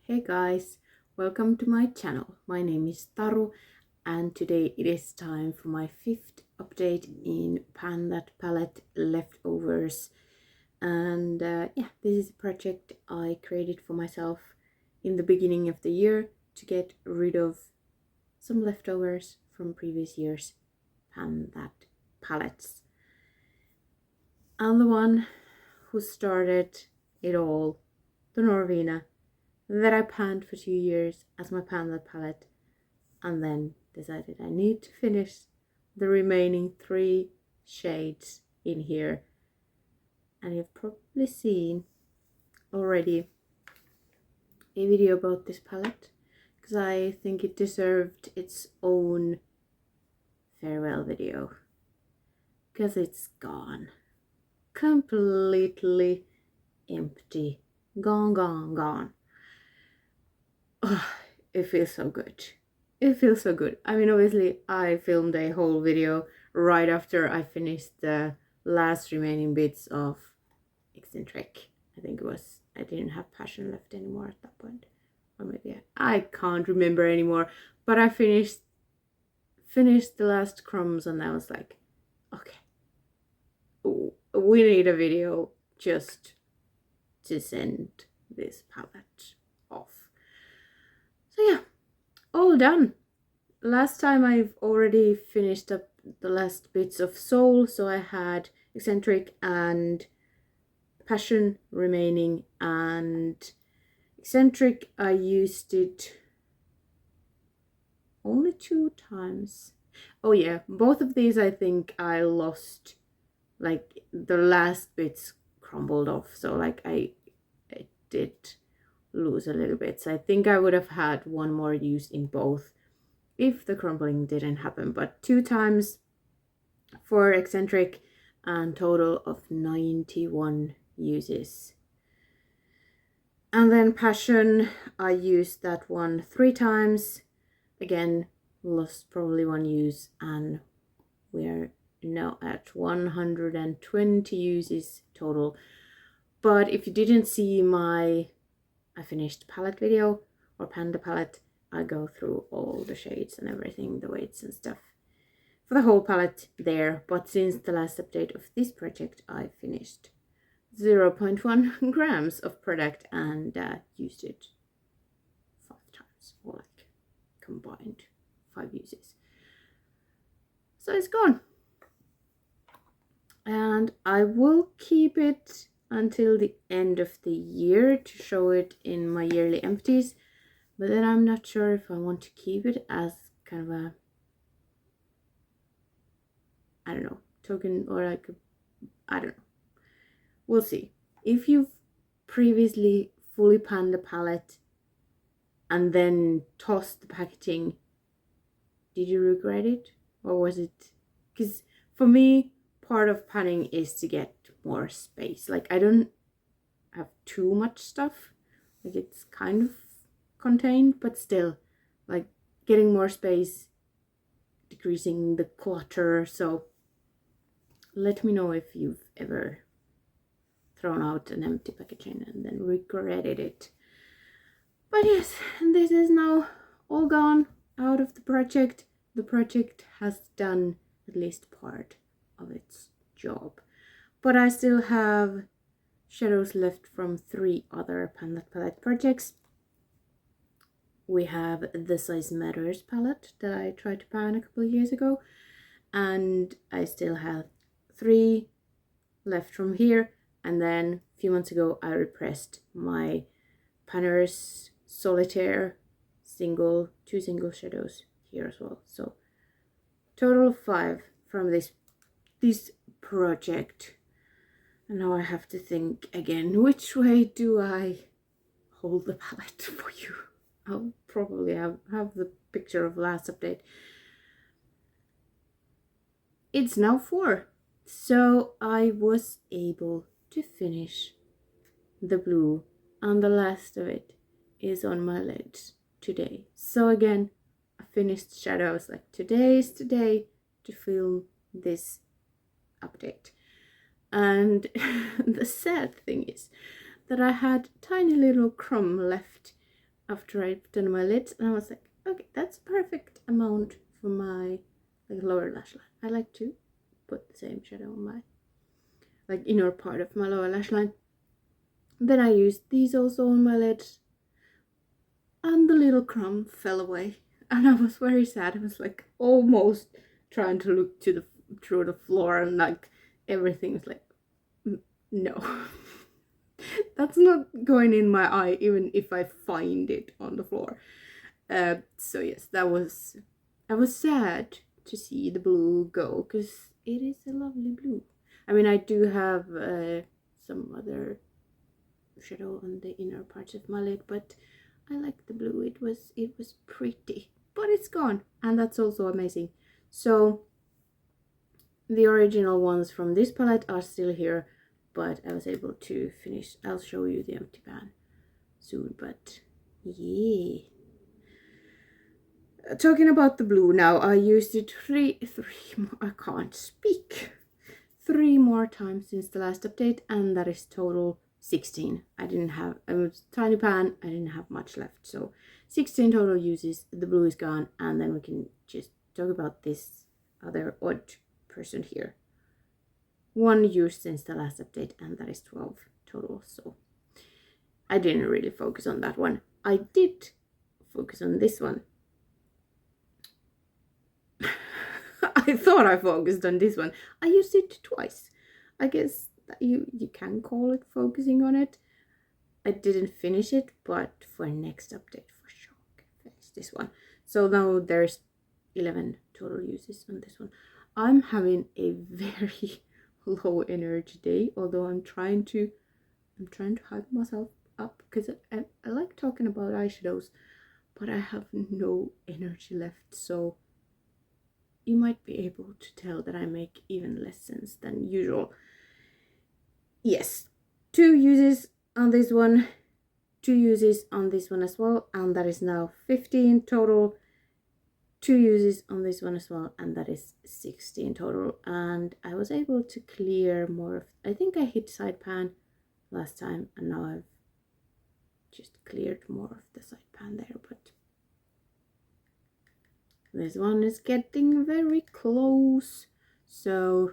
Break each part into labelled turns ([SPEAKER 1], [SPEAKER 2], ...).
[SPEAKER 1] Hey guys, welcome to my channel. My name is Taru and today it is time for my fifth update in Pan That Palette Leftovers. And this is a project I created for myself in the beginning of the year to get rid of some leftovers from previous year's Pan That palettes. I'm the one who started it all, the Norvina, that I panned for 2 years as my Pan That palette, and then decided I need to finish the remaining 3 shades in here. And you've probably seen already a video about this palette because I think it deserved its own farewell video because it's gone, completely empty, gone. Oh, it feels so good. It feels so good. I mean, obviously I filmed a whole video right after I finished the last remaining bits of Eccentric. I think it was, I didn't have passion left anymore at that point. Or maybe I can't remember anymore. But I finished the last crumbs and I was like, okay, we need a video just to send this palette off. So yeah, all done. Last time I've already finished up the last bits of Soul, so I had Eccentric and Passion remaining, and Eccentric I used it only 2 times. Oh yeah, both of these I think I lost, like the last bits crumbled off, so like I did lose a little bit. So I think I would have had one more use in both if the crumbling didn't happen, but 2 times for Eccentric and total of 91 uses. And then Passion, I used that one 3 times, again lost probably 1 use, and we're now at 120 uses total. But if you didn't see my I finished palette video or Panda palette, I go through all the shades and everything, the weights and stuff for the whole palette there. But since the last update of this project, I finished 0.1 grams of product and used it 5 times, or like combined 5 uses. So it's gone. And I will keep it until the end of the year to show it in my yearly empties, but then I'm not sure if I want to keep it as kind of a, I don't know, token, or like I don't know, we'll see. If you've previously fully panned the palette and then tossed the packaging, did you regret it, or was it, because for me part of panning is to get more space. Like I don't have too much stuff, like it's kind of contained, but still like getting more space, decreasing the clutter. So let me know if you've ever thrown out an empty packaging and then regretted it. But yes, this is now all gone out of the project. The project has done at least part of its job, but I still have shadows left from 3 other Pan That palette projects. We have the Size Matters palette that I tried to pan a couple of years ago, and I still have 3 left from here. And then a few months ago I repressed my Panners Solitaire 2 single shadows here as well. So total of 5 from this project. And now I have to think again, which way do I hold the palette for you? I'll probably have the picture of last update. It's now 4, so I was able to finish the blue, and the last of it is on my lids today. So again, I finished shadows. Like today is the day to film this update. And the sad thing is that I had tiny little crumb left after I've done my lids, and I was like, okay, that's perfect amount for my like lower lash line. I like to put the same shadow on my like inner part of my lower lash line. Then I used these also on my lids, and the little crumb fell away, and I was very sad. I was like almost trying to look to through the floor, and like everything was like, no. That's not going in my eye, even if I find it on the floor. So yes, I was sad to see the blue go, because it is a lovely blue. I mean, I do have some other shadow on the inner parts of my lid, but I like the blue. It was pretty, but it's gone, and that's also amazing. So the original ones from this palette are still here, but I was able to finish. I'll show you the empty pan soon, but yeah. Talking about the blue now, I used it I can't speak. 3 more times since the last update, and that is total 16. I didn't have, it was a tiny pan, I didn't have much left, so 16 total uses. The blue is gone, and then we can just talk about this other odd person here. 1 use since the last update, and that is 12 total, so I didn't really focus on that one. I did focus on this one. I thought I focused on this one. I used it twice. I guess you can call it focusing on it. I didn't finish it, but for next update for sure I can finish this one. So now there's 11 total uses on this one. I'm having a very low energy day, although I'm trying to hype myself up, because I like talking about eyeshadows, but I have no energy left, so you might be able to tell that I make even less sense than usual. Yes, 2 uses on this one, 2 uses on this one as well, and that is now 15 total. 2 uses on this one as well, and that is 16 total. And I was able to clear more of, I think I hit side pan last time, and now I've just cleared more of the side pan there, but this one is getting very close. So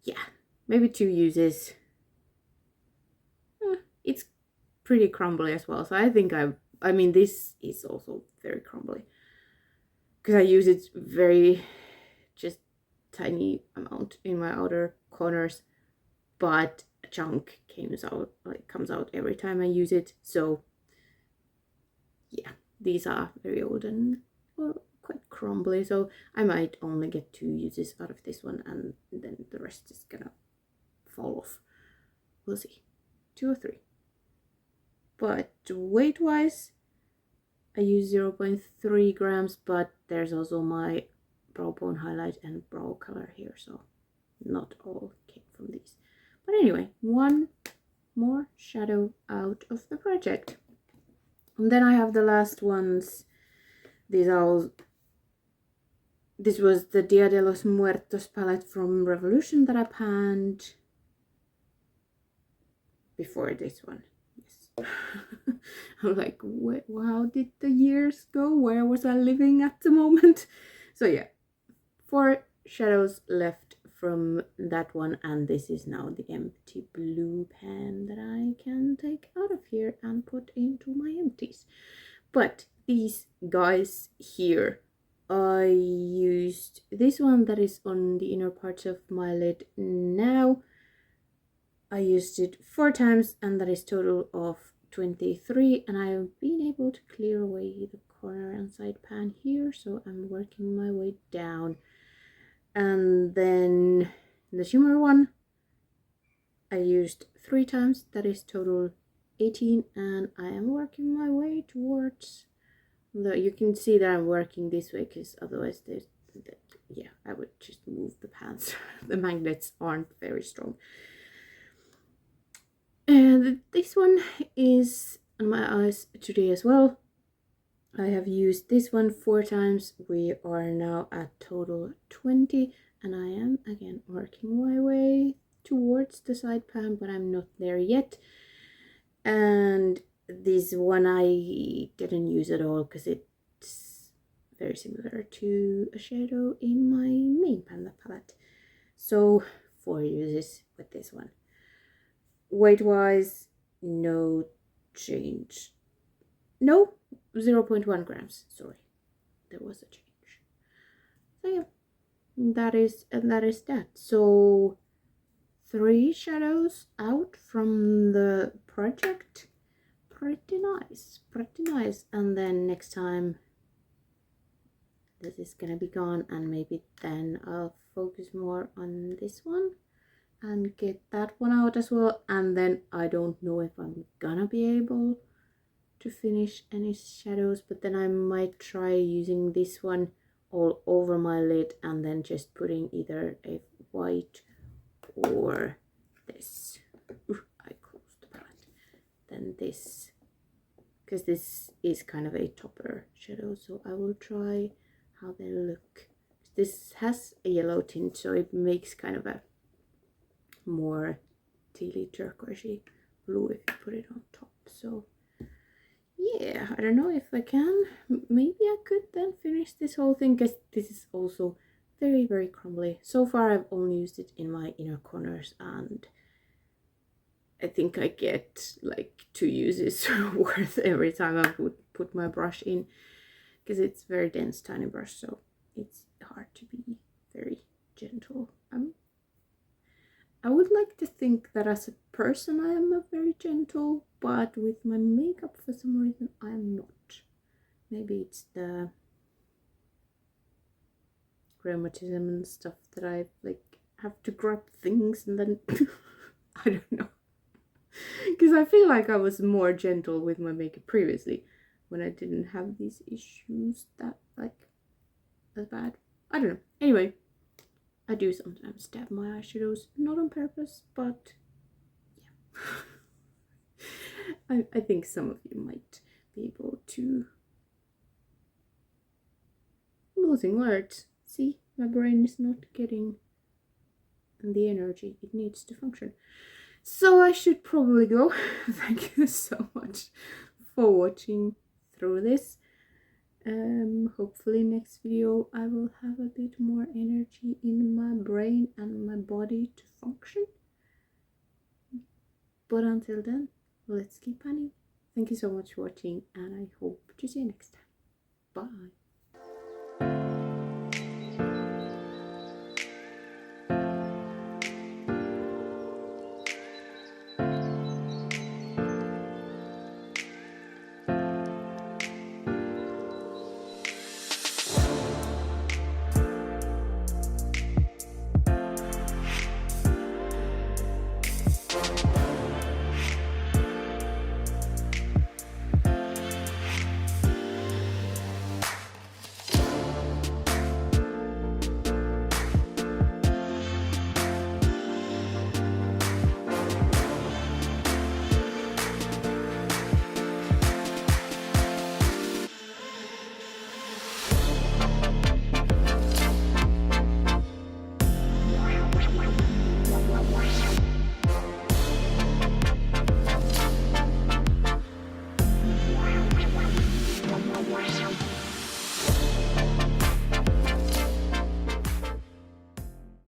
[SPEAKER 1] yeah, maybe 2 uses. It's pretty crumbly as well, so I think I mean this is also very crumbly, because I use it very just tiny amount in my outer corners, but a chunk comes out every time I use it. So yeah, these are very old and quite crumbly, so I might only get 2 uses out of this one, and then the rest is gonna fall off. We'll see. 2 or 3. But weight wise, I use 0.3 grams, but there's also my brow bone highlight and brow color here, so not all came from these. But anyway, 1 more shadow out of the project. And then I have the last ones. This was the Dia de los Muertos palette from Revolution that I panned before this one. Yes. I'm like, how did the years go? Where was I living at the moment? So yeah, 4 shadows left from that one, and this is now the empty blue pan that I can take out of here and put into my empties. But these guys here, I used this one that is on the inner part of my lid now. I used it 4 times, and that is total of 23, and I've been able to clear away the corner and side pan here, so I'm working my way down. And then the shimmer one I used 3 times, that is total 18, and I am working my way towards you can see that I'm working this way, because otherwise yeah, I would just move the pans. The magnets aren't very strong. And this one is on my eyes today as well. I have used this one 4 times. We are now at total 20, and I am again working my way towards the side pan, but I'm not there yet. And this one I didn't use at all because it's very similar to a shadow in my main Panda palette. So 4 uses with this one. Weight wise, no change. No, 0.1 grams. Sorry, there was a change. So yeah, that is that. So 3 shadows out from the project. Pretty nice. And then next time this is gonna be gone, and maybe then I'll focus more on this one and get that one out as well. And then I don't know if I'm gonna be able to finish any shadows, but then I might try using this one all over my lid and then just putting either a white or this. I closed the palette. Then this, because this is kind of a topper shadow, so I will try how they look. This has a yellow tint, so it makes kind of a more tealy turquoisey blue if you put it on top. So yeah, I don't know if I can. Maybe I could then finish this whole thing, because this is also very crumbly. So far I've only used it in my inner corners, and I think I get like 2 uses worth every time I would put my brush in, because it's very dense tiny brush, so it's hard to be very gentle. I would like to think that as a person I am a very gentle, but with my makeup for some reason I am not. Maybe it's the rheumatism and stuff that I like have to grab things and then I don't know. Because I feel like I was more gentle with my makeup previously when I didn't have these issues that like as bad. I don't know. Anyway, I do sometimes dab my eyeshadows, not on purpose, but yeah. I think some of you might be able to. Losing words. See, my brain is not getting the energy it needs to function. So I should probably go. Thank you so much for watching through this. Hopefully next video I will have a bit more energy in my brain and my body to function. But until then, let's keep panning. Thank you so much for watching, and I hope to see you next time. Bye.